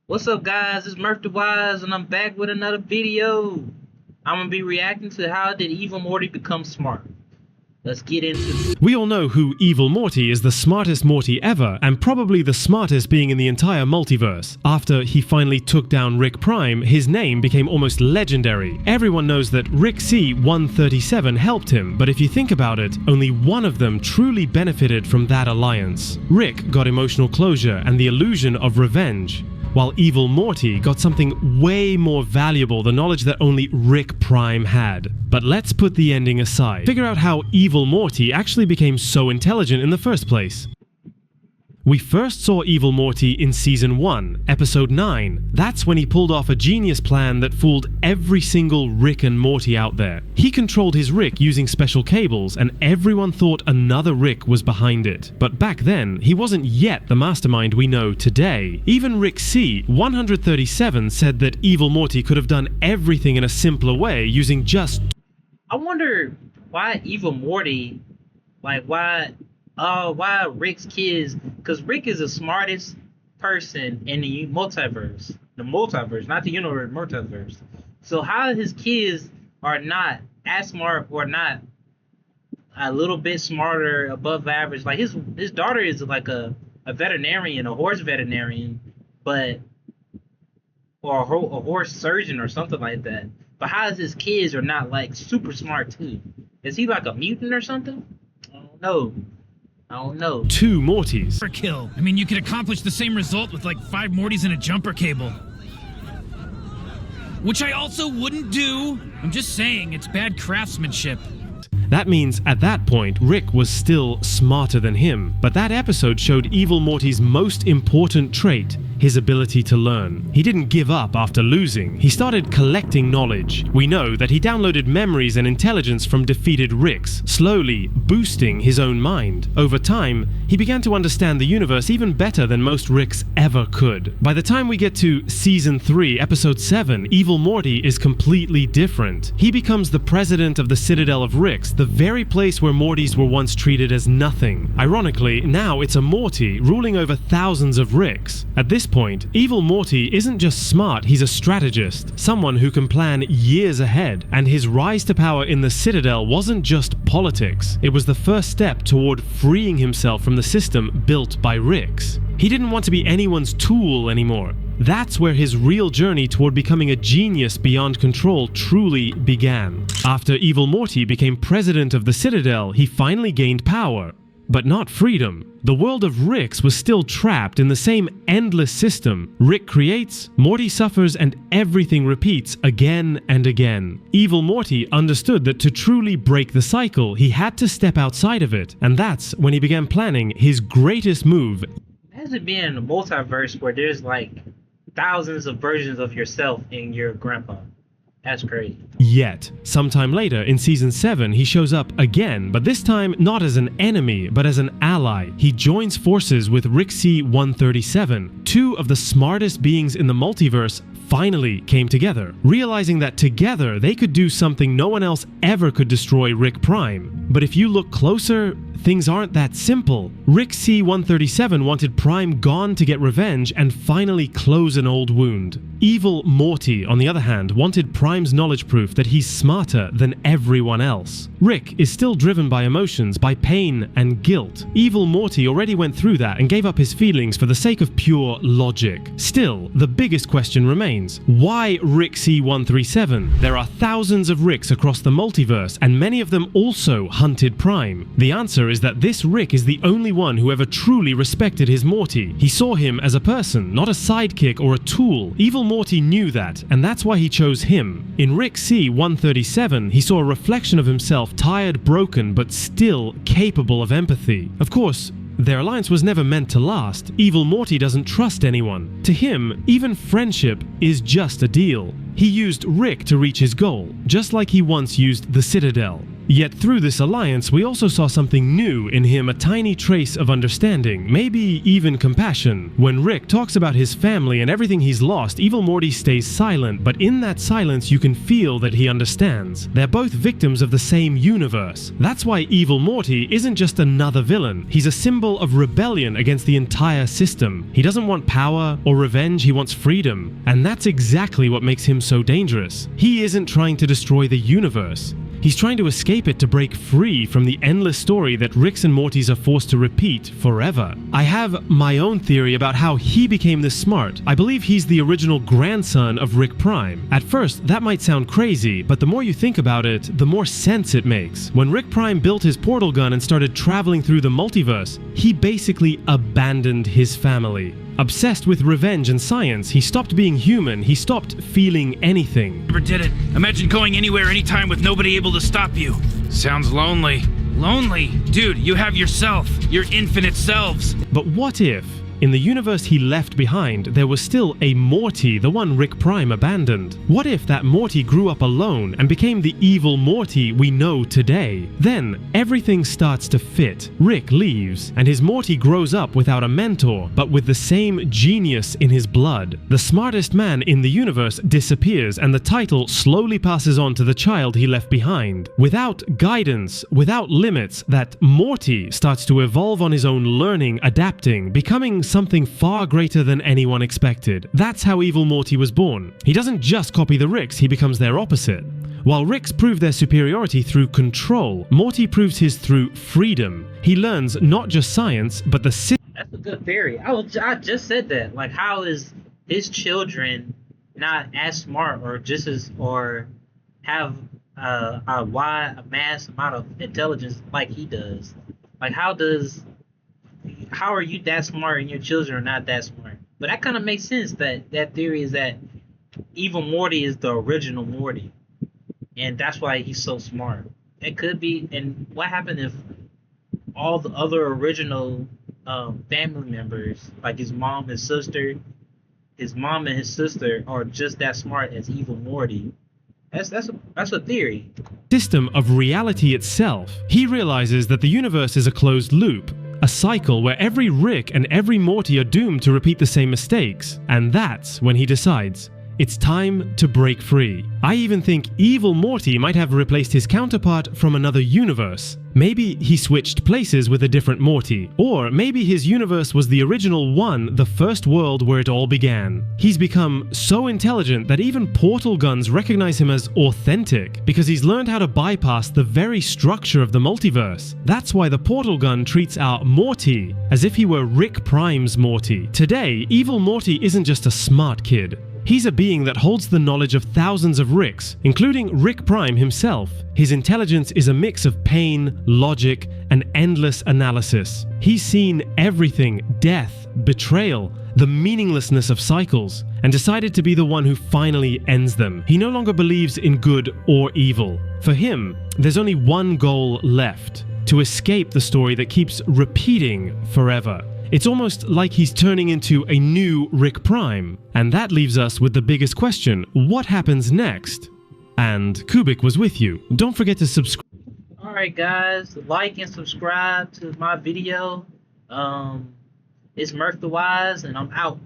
What's up, guys? It's Murph the Wise, and I'm back with another video. I'm gonna be reacting to how did Evil Morty become smart. Let's get into it. We all know who Evil Morty is, the smartest Morty ever, and probably the smartest being in the entire multiverse. After he finally took down Rick Prime, his name became almost legendary. Everyone knows that Rick C-137 helped him, but if you think about it, only one of them truly benefited from that alliance. Rick got emotional closure and the illusion of revenge, while Evil Morty got something way more valuable, the knowledge that only Rick Prime had. But let's put the ending aside. Figure out how Evil Morty actually became so intelligent in the first place. We first saw Evil Morty in Season 1, Episode 9. That's when he pulled off a genius plan that fooled every single Rick and Morty out there. He controlled his Rick using special cables, and everyone thought another Rick was behind it. But back then, he wasn't yet the mastermind we know today. Even Rick C-137 said that Evil Morty could have done everything in a simpler way using just... I wonder why Evil Morty, why Rick's kids, because Rick is the smartest person in the multiverse. The multiverse, not the universe, multiverse. So how his kids are not as smart or not a little bit smarter, above average. Like his daughter is like a veterinarian, a horse veterinarian, or a horse surgeon or something like that. But how is his kids are not like super smart too? Is he like a mutant or something? I don't know. Two Mortys. For kill. I mean, you could accomplish the same result with like 5 Mortys and a jumper cable. Which I also wouldn't do. I'm just saying, it's bad craftsmanship. That means, at that point, Rick was still smarter than him. But that episode showed Evil Morty's most important trait, his ability to learn. He didn't give up after losing. He started collecting knowledge. We know that he downloaded memories and intelligence from defeated Ricks, slowly boosting his own mind. Over time, he began to understand the universe even better than most Ricks ever could. By the time we get to Season 3, Episode 7, Evil Morty is completely different. He becomes the president of the Citadel of Ricks, the very place where Mortys were once treated as nothing. Ironically, now it's a Morty ruling over thousands of Ricks. At this point, Evil Morty isn't just smart, he's a strategist, someone who can plan years ahead. And his rise to power in the Citadel wasn't just politics, it was the first step toward freeing himself from the system built by Ricks. He didn't want to be anyone's tool anymore. That's where his real journey toward becoming a genius beyond control truly began. After Evil Morty became president of the Citadel, he finally gained power. But not freedom. The world of Ricks was still trapped in the same endless system. Rick creates, Morty suffers, and everything repeats again and again. Evil Morty understood that to truly break the cycle, he had to step outside of it, and that's when he began planning his greatest move. Imagine being in a multiverse where there's like thousands of versions of yourself and your grandpa. That's crazy. Yet, sometime later in Season 7, he shows up again, but this time not as an enemy, but as an ally. He joins forces with Rick C-137. Two of the smartest beings in the multiverse finally came together, realizing that together they could do something no one else ever could destroy Rick Prime. But if you look closer, things aren't that simple. Rick C-137 wanted Prime gone to get revenge and finally close an old wound. Evil Morty, on the other hand, wanted Prime's knowledge proof that he's smarter than everyone else. Rick is still driven by emotions, by pain and guilt. Evil Morty already went through that and gave up his feelings for the sake of pure logic. Still, the biggest question remains, why Rick C-137? There are thousands of Ricks across the multiverse, and many of them also hunted Prime. The answer is that this Rick is the only one who ever truly respected his Morty. He saw him as a person, not a sidekick or a tool. Evil Morty knew that, and that's why he chose him. In Rick C-137, he saw a reflection of himself, tired, broken, but still capable of empathy. Of course, their alliance was never meant to last. Evil Morty doesn't trust anyone. To him, even friendship is just a deal. He used Rick to reach his goal, just like he once used the Citadel. Yet through this alliance, we also saw something new in him, a tiny trace of understanding, maybe even compassion. When Rick talks about his family and everything he's lost, Evil Morty stays silent, but in that silence you can feel that he understands. They're both victims of the same universe. That's why Evil Morty isn't just another villain. He's a symbol of rebellion against the entire system. He doesn't want power or revenge, he wants freedom. And that's exactly what makes him so dangerous. He isn't trying to destroy the universe. He's trying to escape it to break free from the endless story that Ricks and Mortys are forced to repeat forever. I have my own theory about how he became this smart. I believe he's the original grandson of Rick Prime. At first, that might sound crazy, but the more you think about it, the more sense it makes. When Rick Prime built his portal gun and started traveling through the multiverse, he basically abandoned his family. Obsessed with revenge and science, he stopped being human, he stopped feeling anything. Never did it. Imagine going anywhere, anytime with nobody able to stop you. Sounds lonely. Lonely? Dude, you have yourself, your infinite selves. But what if, in the universe he left behind, there was still a Morty, the one Rick Prime abandoned? What if that Morty grew up alone and became the evil Morty we know today? Then, everything starts to fit. Rick leaves, and his Morty grows up without a mentor, but with the same genius in his blood. The smartest man in the universe disappears, and the title slowly passes on to the child he left behind. Without guidance, without limits, that Morty starts to evolve on his own, learning, adapting, becoming something far greater than anyone expected. That's how Evil Morty was born. He doesn't just copy the Ricks, he becomes their opposite. While Ricks prove their superiority through control, Morty proves his through freedom. He learns not just science, but the system. That's a good theory. I just said that. Like, how is his children not as smart or just as, or have a mass amount of intelligence like he does? Like, how are you that smart and your children are not that smart? But that kind of makes sense. That theory is that Evil Morty is the original Morty, and that's why he's so smart. It could be. And what happened if all the other original family members, like his mom and his sister, are just that smart as Evil Morty? That's a theory. System of reality itself. He realizes that the universe is a closed loop, a cycle where every Rick and every Morty are doomed to repeat the same mistakes. And that's when he decides, it's time to break free. I even think Evil Morty might have replaced his counterpart from another universe. Maybe he switched places with a different Morty, or maybe his universe was the original one, the first world where it all began. He's become so intelligent that even portal guns recognize him as authentic, because he's learned how to bypass the very structure of the multiverse. That's why the portal gun treats our Morty as if he were Rick Prime's Morty. Today, Evil Morty isn't just a smart kid. He's a being that holds the knowledge of thousands of Ricks, including Rick Prime himself. His intelligence is a mix of pain, logic, and endless analysis. He's seen everything: death, betrayal, the meaninglessness of cycles, and decided to be the one who finally ends them. He no longer believes in good or evil. For him, there's only one goal left: to escape the story that keeps repeating forever. It's almost like he's turning into a new Rick Prime. And that leaves us with the biggest question: what happens next? And Kubik was with you. Don't forget to subscribe. Alright guys, like and subscribe to my video. It's Mirth the Wise, and I'm out.